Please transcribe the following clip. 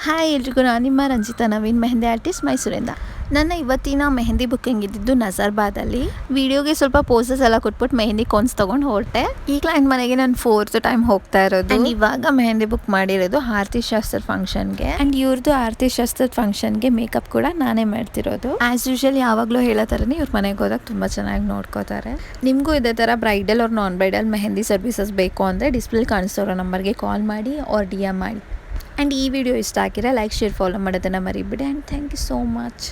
Hi ಎಲ್ರಿಗೂ, ನಾನು ನಿಮ್ಮ ರಂಜಿತಾ ನವೀನ್, ಮೆಹಂದಿ ಆರ್ಟಿಸ್ಟ್, ಮೈಸೂರಿಂದ. ನನ್ನ ಇವತ್ತಿನ ಮೆಹಂದಿ ಬುಕ್ಕಿಂಗ್ ಇದ್ದಿದ್ದು ನಜರ್ಬಾದಲ್ಲಿ. ವಿಡಿಯೋಗೆ ಸ್ವಲ್ಪ ಪೋಸಸ್ ಎಲ್ಲ ಕೊಟ್ಬಿಟ್ಟು ಮೆಹಂದಿ ಕೋನ್ಸ್ ತೊಗೊಂಡು ಹೊರಟೆ. ಈ ಕ್ಲೈಂಟ್ ಮನೆಗೆ ನಾನು 4th ಟೈಮ್ ಹೋಗ್ತಾ ಇರೋದು. ಆ್ಯಂಡ್ ಇವಾಗ ಮೆಹಂದಿ ಬುಕ್ ಮಾಡಿರೋದು ಆರತಿ ಶಾಸ್ತ್ರದ ಫಂಕ್ಷನ್ಗೆ. ಆ್ಯಂಡ್ ಇವ್ರದ್ದು ಆರತಿ ಶಾಸ್ತ್ರದ ಫಂಕ್ಷನ್ಗೆ ಮೇಕಪ್ ಕೂಡ ನಾನೇ ಮಾಡ್ತಿರೋದು. ಆ್ಯಸ್ ಯೂಶುವಲ್ ಯಾವಾಗಲೂ ಹೇಳೋ ಥರನೇ ಇವ್ರ ಮನೆಗೆ ಹೋದಾಗ ತುಂಬ ಚೆನ್ನಾಗಿ ನೋಡ್ಕೋತಾರೆ. ನಿಮಗೂ ಇದೇ ಥರ bridal or non bridal mehndi services ಬೇಕು ಅಂದರೆ ಡಿಸ್ಪ್ಲೇ ಕಾಣಿಸೋರೋ ನಂಬರ್ಗೆ ಕಾಲ್ ಮಾಡಿ ಆರ್ DM ಮಾಡಿ. ಆ್ಯಂಡ್ ಈ ವಿಡಿಯೋ ಇಷ್ಟ ಆಗಿರೋ ಲೈಕ್, ಶೇರ್, ಫಾಲೋ ಮಾಡೋದನ್ನು ಮರಿಬೇಡಿ. And thank you so much.